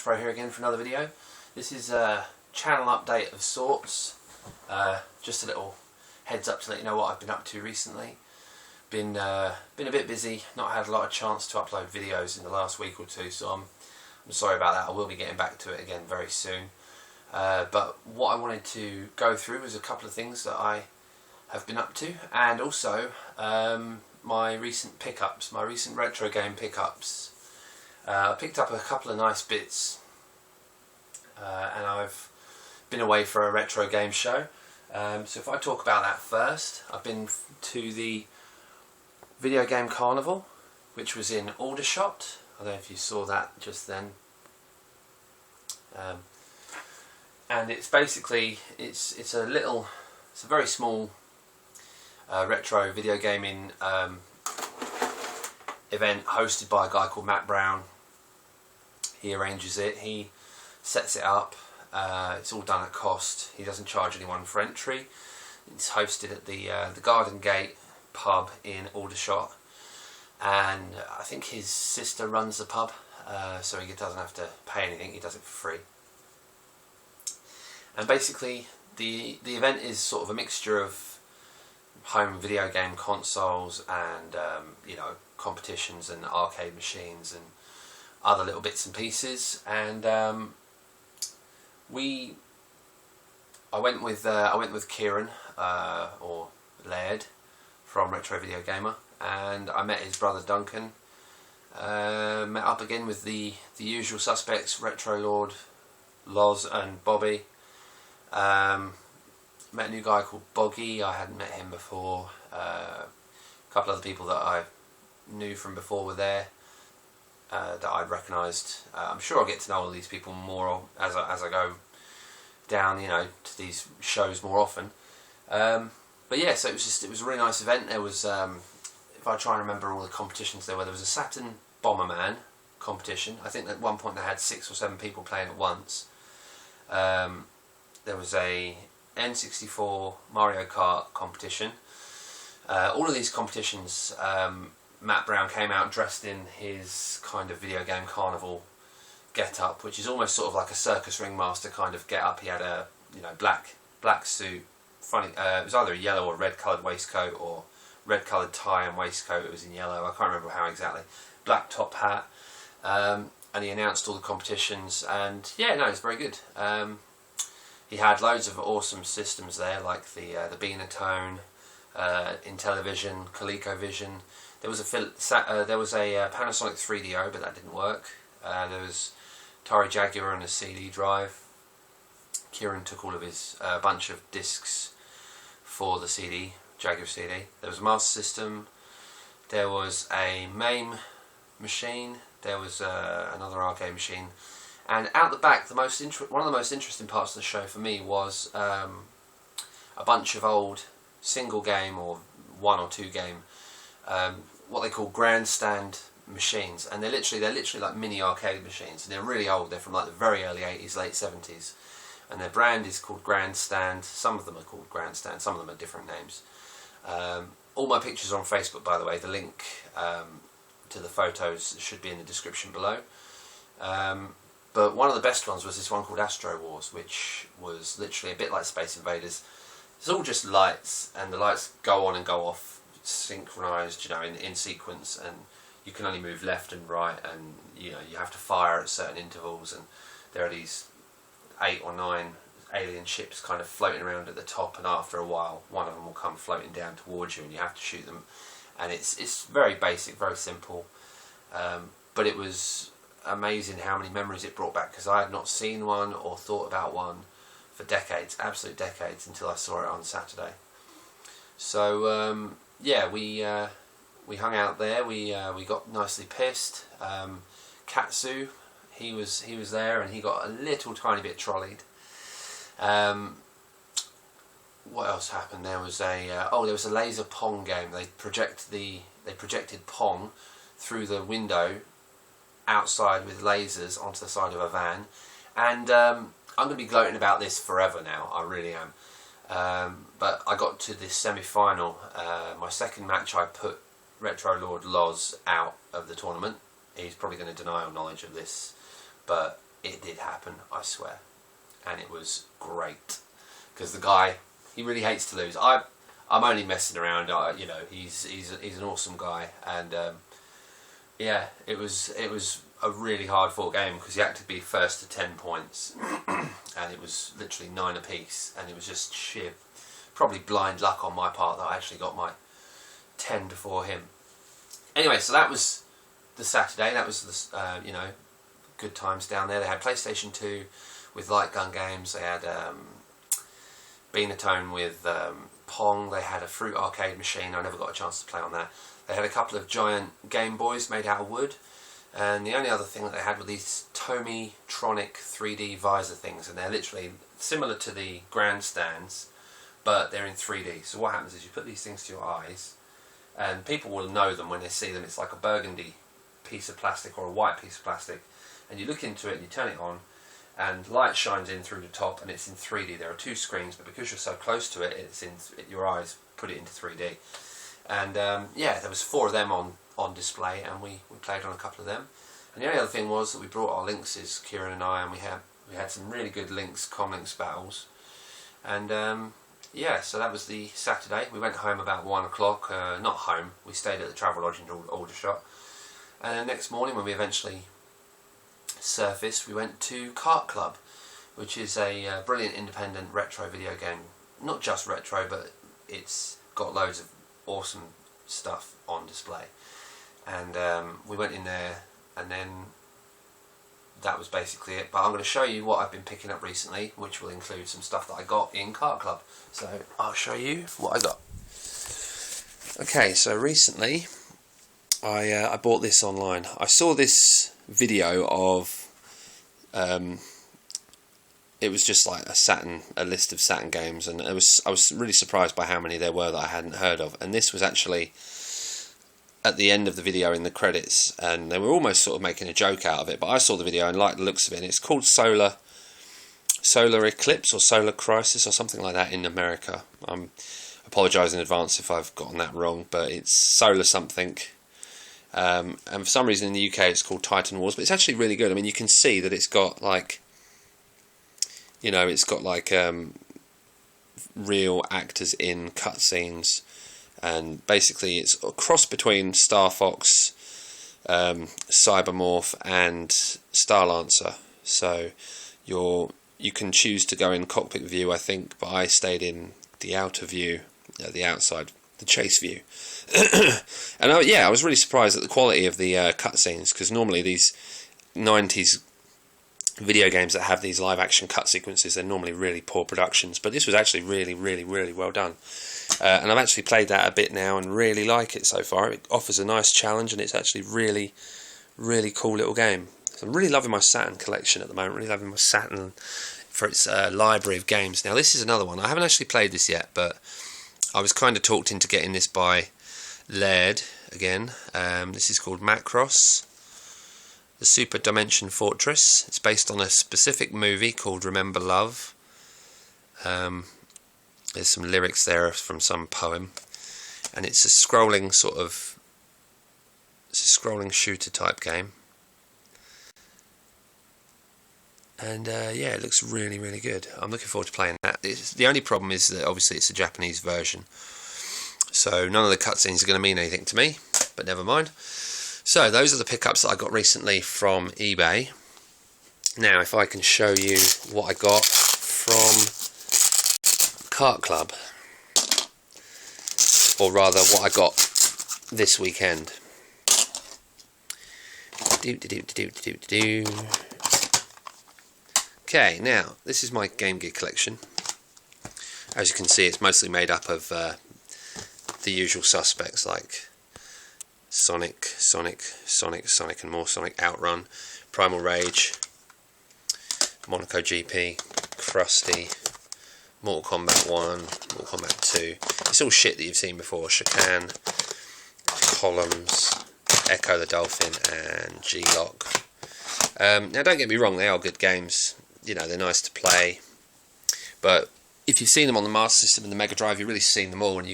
Ultrapro here again for another video. This is a channel update of sorts. Just a little heads up to let you know what I've been up to recently. Been a bit busy, not had a lot of chance to upload videos in the last week or two, so I'm sorry about that. I will be getting back to it again very soon. But what I wanted to go through was a couple of things that I have been up to, and also my recent pickups, my recent retro game pickups. I picked up a couple of nice bits, and I've been away for a retro game show. So if I talk about that first, I've been to the video game Carnival, which was in Aldershot. I don't know if you saw that just then. And it's basically it's a very small retro video gaming event hosted by a guy called Matt Brown. He arranges it, he sets it up, it's all done at cost. He doesn't charge anyone for entry. It's hosted at the Garden Gate pub in Aldershot, and I think his sister runs the pub, so he doesn't have to pay anything, he does it for free. And basically the event is sort of a mixture of home video game consoles and you know, competitions and arcade machines and other little bits and pieces. And I went with Kieran, or Laird, from Retro Video Gamer, and I met his brother Duncan. Met up again with the usual suspects, Retro Lord, Loz and Bobby. Met a new guy called Boggy. I hadn't met him before. A couple other people that I knew from before were there, that I'd recognised. I'm sure I'll get to know all these people more as I go down, you know, to these shows more often. But yeah, so it was a really nice event. There was, if I try and remember all the competitions there was a Saturn Bomberman competition. I think at one point they had 6 or 7 people playing at once. There was a N64 Mario Kart competition. All of these competitions, Matt Brown came out dressed in his kind of video game Carnival get-up, which is almost sort of like a circus ringmaster kind of get-up. He had a black suit. Funny, it was either a yellow or red coloured waistcoat, or red coloured tie and waistcoat. It was in yellow. I can't remember how exactly. Black top hat, and he announced all the competitions. And yeah, no, it's very good. He had loads of awesome systems there, like the Beanatone, Intellivision, ColecoVision. There was a Panasonic 3DO, but that didn't work. There was Atari Jaguar and a CD drive. Kieran took all of his bunch of discs for the CD, Jaguar CD. There was a Master System. There was a MAME machine. There was another arcade machine. And out the back, one of the most interesting parts of the show for me was a bunch of old single game or 1 or 2 game, what they call grandstand machines, and they're literally like mini arcade machines, and they're really old. They're from like the very early 80s, late 70s, and their brand is called Grandstand. Some of them are called Grandstand, some of them are different names. All my pictures are on Facebook, by the way. The link to the photos should be in the description below. But one of the best ones was this one called Astro Wars, which was literally a bit like Space Invaders. It's all just lights, and the lights go on and go off, synchronised, you know, in sequence, and you can only move left and right, and you know, you have to fire at certain intervals, and there are these 8 or 9 alien ships kind of floating around at the top, and after a while one of them will come floating down towards you and you have to shoot them. And it's very basic, very simple, but it was amazing how many memories it brought back, because I had not seen one or thought about one for decades, absolute decades, until I saw it on Saturday. So yeah, we hung out there. We got nicely pissed. Katsu, he was there, and he got a little tiny bit trolleyed. What else happened? There was a laser Pong game. They projected Pong through the window outside with lasers onto the side of a van, and I'm going to be gloating about this forever now. I really am. But I got to this semi-final. My second match, I put Retro Lord Loz out of the tournament. He's probably going to deny all knowledge of this, but it did happen, I swear, and it was great because the guy, he really hates to lose. I'm only messing around. You know, he's an awesome guy, and yeah, it was a really hard fought game because he had to be first to 10 points, and it was literally 9 apiece, and it was just sheer, probably blind luck on my part that I actually got my 10 before him. Anyway, so that was the Saturday. That was the you know, good times down there. They had PlayStation 2 with light gun games. They had Beanatone with Pong. They had a Fruit arcade machine. I never got a chance to play on that. They had a couple of giant Game Boys made out of wood. And the only other thing that they had were these Tomy-tronic 3D visor things, and they're literally similar to the grandstands, but they're in 3D. So what happens is you put these things to your eyes, and people will know them when they see them. It's like a burgundy piece of plastic or a white piece of plastic, and you look into it and you turn it on, and light shines in through the top, and it's in 3D. There are 2 screens, but because you're so close to it, it's in your eyes put it into 3D. And yeah, there was 4 of them on display, and we played on a couple of them. And the only other thing was that we brought our Lynxes, Kieran and I, and we had some really good Comlinks battles. And yeah, so that was the Saturday. We went home about 1 o'clock. Not home, we stayed at the Travel Lodge in Aldershot. And then next morning, when we eventually surfaced, we went to Kart Klub, which is a brilliant independent retro video game. Not just retro, but it's got loads of awesome stuff on display. And we went in there, and then that was basically it. But I'm going to show you what I've been picking up recently, which will include some stuff that I got in Kart Klub. So I'll show you what I got. Okay, so recently I bought this online. I saw this video of it was just like a list of Saturn games, and I was really surprised by how many there were that I hadn't heard of. And this was actually at the end of the video in the credits, and they were almost sort of making a joke out of it, but I saw the video and liked the looks of it. And it's called Solar Eclipse or Solar Crisis or something like that in America. I apologise in advance if I've gotten that wrong, but it's Solar something. And for some reason in the UK it's called Titan Wars, but it's actually really good. I mean, you can see that it's got like, you know, it's got like real actors in cutscenes, and basically it's a cross between Star Fox, Cybermorph and Starlancer. So you can choose to go in cockpit view, I think, but I stayed in the outer view, the outside, the chase view. And yeah, I was really surprised at the quality of the cutscenes, because normally these 90s video games that have these live action cut sequences, they're normally really poor productions, but this was actually really, really, really well done. And I've actually played that a bit now and really like it so far. It offers a nice challenge, and it's actually really, really cool little game. So I'm really loving my Saturn collection at the moment, really loving my Saturn for its library of games. Now this is another one. I haven't actually played this yet, but I was kind of talked into getting this by Laird again. This is called Macross, the Super Dimension Fortress. It's based on a specific movie called Remember Love. There's some lyrics there from some poem, and it's a scrolling shooter type game. And yeah, it looks really, really good. I'm looking forward to playing that. The only problem is that obviously it's a Japanese version, so none of the cutscenes are going to mean anything to me, but never mind. So those are the pickups that I got recently from eBay. Now if I can show you what I got from Kart Klub, or rather what I got this weekend. Okay, now this is my Game Gear collection. As you can see, it's mostly made up of the usual suspects like Sonic and more Sonic, Outrun, Primal Rage, Monaco GP, Krusty, Mortal Kombat 1, Mortal Kombat 2. It's all shit that you've seen before. Chicane, Columns, Echo the Dolphin and G-Lock. Now don't get me wrong, they are good games. You know, they're nice to play. But if you've seen them on the Master System and the Mega Drive, you've really seen them all. And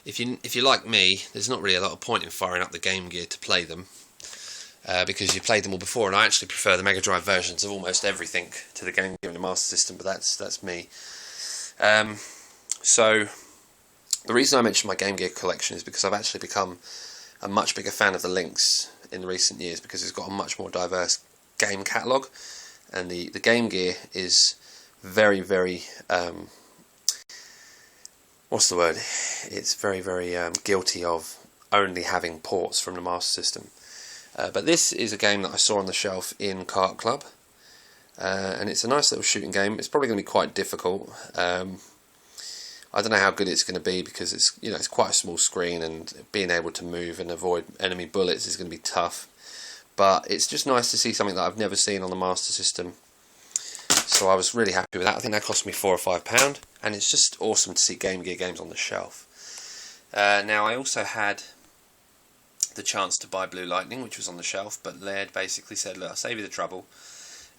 if you're like me, there's not really a lot of point in firing up the Game Gear to play them. because you played them all before, and I actually prefer the Mega Drive versions of almost everything to the Game Gear and the Master System, but that's me. So the reason I mentioned my Game Gear collection is because I've actually become a much bigger fan of the Lynx in recent years, because it's got a much more diverse game catalogue, and the Game Gear is very, very what's the word? It's very, very guilty of only having ports from the Master System. But this is a game that I saw on the shelf in Kart Club, and it's a nice little shooting game. It's probably going to be quite difficult. I don't know how good it's going to be, because it's quite a small screen, and being able to move and avoid enemy bullets is going to be tough. But it's just nice to see something that I've never seen on the Master System. So I was really happy with that. I think that cost me £4 or £5, and it's just awesome to see Game Gear games on the shelf. Now, I also had the chance to buy Blue Lightning, which was on the shelf, but Laird basically said, look, I'll save you the trouble.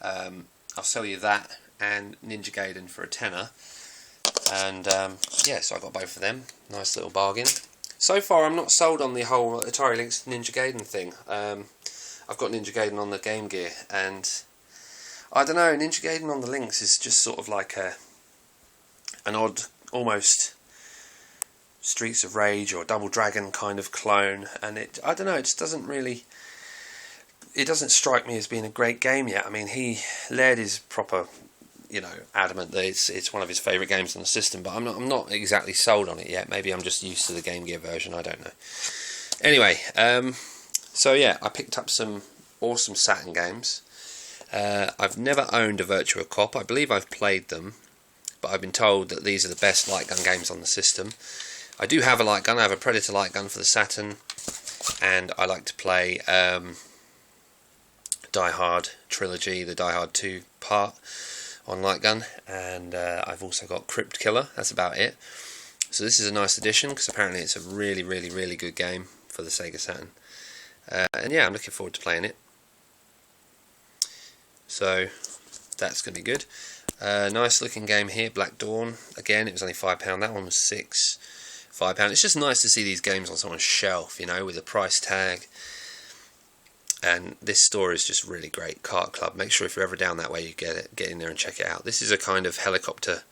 I'll sell you that and Ninja Gaiden for a tenner. And yeah, so I got both of them. Nice little bargain. So far, I'm not sold on the whole Atari Lynx Ninja Gaiden thing. I've got Ninja Gaiden on the Game Gear, and I don't know, Ninja Gaiden on the Lynx is just sort of like an odd, almost Streets of Rage or Double Dragon kind of clone, and I don't know, it just doesn't really, it doesn't strike me as being a great game yet. I mean, Laird is proper, adamant that it's one of his favourite games on the system, but I'm not exactly sold on it yet. Maybe I'm just used to the Game Gear version, I don't know. Anyway, so yeah, I picked up some awesome Saturn games. I've never owned a Virtua Cop. I believe I've played them, but I've been told that these are the best light gun games on the system. I do have a light gun. I have a Predator light gun for the Saturn, and I like to play Die Hard Trilogy, the Die Hard 2 part on light gun, and I've also got Crypt Killer. That's about it. So this is a nice addition, because apparently it's a really, really, really good game for the Sega Saturn. And yeah, I'm looking forward to playing it. So that's going to be good. Nice looking game here, Black Dawn. Again, it was only £5. That one was £5. It's just nice to see these games on someone's shelf, with a price tag. And this store is just really great. Kart Club. Make sure if you're ever down that way, you get in there and check it out. This is a kind of helicopter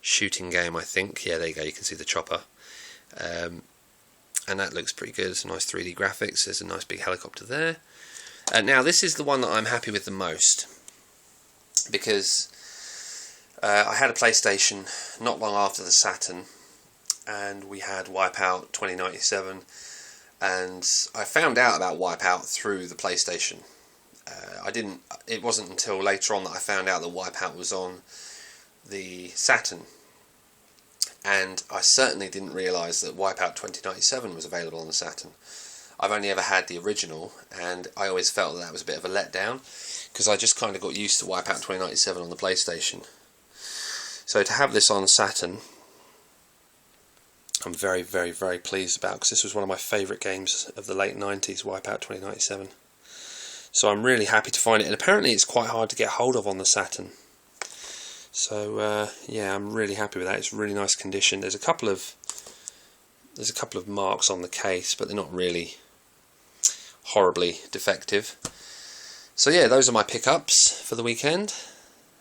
shooting game, I think. Yeah, there you go. You can see the chopper. And that looks pretty good. Some nice 3D graphics. There's a nice big helicopter there. Now, this is the one that I'm happy with the most, because I had a PlayStation not long after the Saturn, and we had Wipeout 2097, and I found out about Wipeout through the PlayStation. It wasn't until later on that I found out that Wipeout was on the Saturn, and I certainly didn't realise that Wipeout 2097 was available on the Saturn. I've only ever had the original, and I always felt that was a bit of a letdown, because I just kind of got used to Wipeout 2097 on the PlayStation. So to have this on Saturn, I'm very, very, very pleased about, because this was one of my favourite games of the late 90s, Wipeout 2097. So I'm really happy to find it, and apparently it's quite hard to get hold of on the Saturn. So yeah, I'm really happy with that. It's really nice condition. There's a couple of marks on the case, but they're not really horribly defective. So yeah, those are my pickups for the weekend,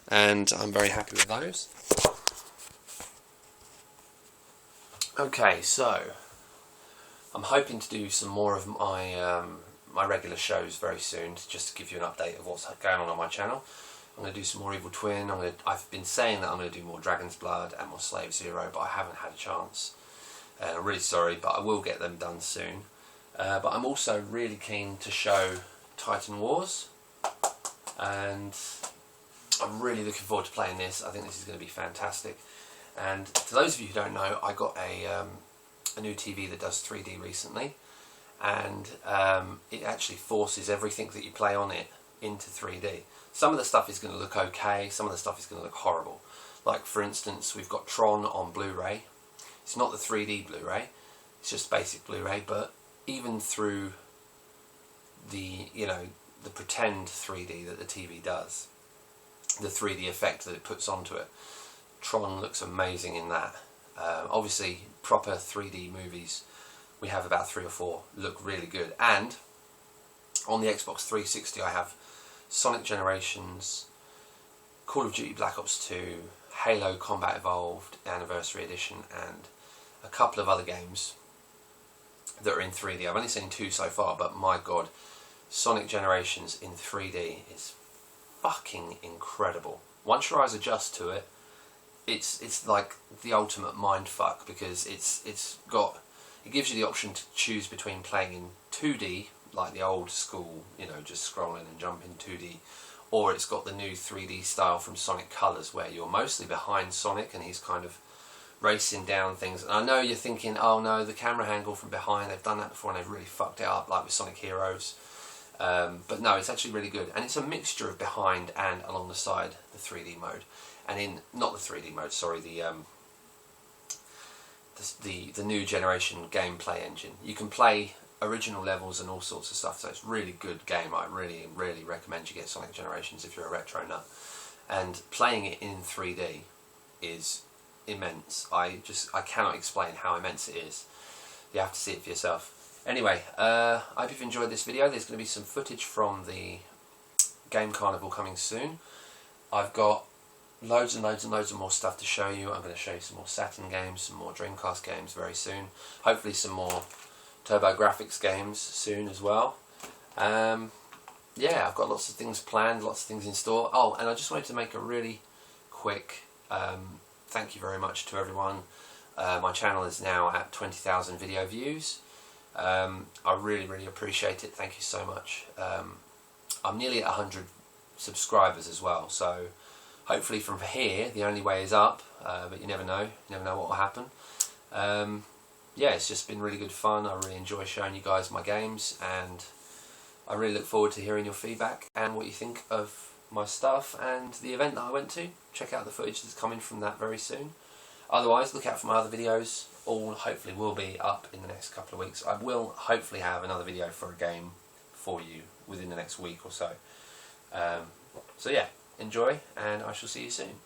and I'm very happy with those. Okay, so I'm hoping to do some more of my my regular shows very soon, just to give you an update of what's going on my channel. I'm going to do some more Evil Twin. I've been saying that I'm going to do more Dragon's Blood and more Slave Zero, but I haven't had a chance. I'm really sorry, but I will get them done soon. But I'm also really keen to show Titan Wars, and I'm really looking forward to playing this. I think this is going to be fantastic. And to those of you who don't know, I got a new TV that does 3D recently, and it actually forces everything that you play on it into 3D. Some of the stuff is going to look okay, some of the stuff is going to look horrible. Like, for instance, we've got Tron on Blu-ray. It's not the 3D Blu-ray, it's just basic Blu-ray, but even through the, the pretend 3D that the TV does, the 3D effect that it puts onto it, Tron looks amazing in that. Obviously, proper 3D movies, we have about 3 or 4, look really good. And On the Xbox 360 I have Sonic Generations, Call of Duty Black Ops 2, Halo Combat Evolved Anniversary Edition, and a couple of other games that are in 3D. I've only seen 2 so far, but my god, Sonic Generations in 3D is fucking incredible. Once your eyes adjust to it, it's like the ultimate mindfuck, because it gives you the option to choose between playing in 2D, like the old school, you know, just scrolling and jumping 2D, or it's got the new 3D style from Sonic Colors, where you're mostly behind Sonic and he's kind of racing down things. And I know you're thinking, oh no, the camera angle from behind, they've done that before and they've really fucked it up, like with Sonic Heroes. But no, it's actually really good, and it's a mixture of behind and along the side, the 3D mode. And in, not the 3D mode, sorry, the new generation gameplay engine. You can play original levels and all sorts of stuff, so it's a really good game. I really recommend you get Sonic Generations if you're a retro nut. And playing it in 3D is immense. I cannot explain how immense it is. You have to see it for yourself. Anyway, I hope you've enjoyed this video. There's going to be some footage from the Game Carnival coming soon. I've got loads and loads of more stuff to show you. I'm going to show you some more Saturn games, some more Dreamcast games very soon. Hopefully some more TurboGrafx games soon as well. Yeah, I've got lots of things planned, lots of things in store. Oh, and I just wanted to make a really quick thank you very much to everyone. My channel is now at 20,000 video views. I really appreciate it. Thank you so much. I'm nearly at 100 subscribers as well, so hopefully from here the only way is up, but you never know. You never know what will happen. Yeah, it's just been really good fun. I really enjoy showing you guys my games, and I really look forward to hearing your feedback and what you think of my stuff and the event that I went to. Check out the footage that's coming from that very soon. Otherwise, look out for my other videos. All hopefully will be up in the next couple of weeks. I will hopefully have another video for a game for you within the next week or so. So yeah, enjoy, and I shall see you soon.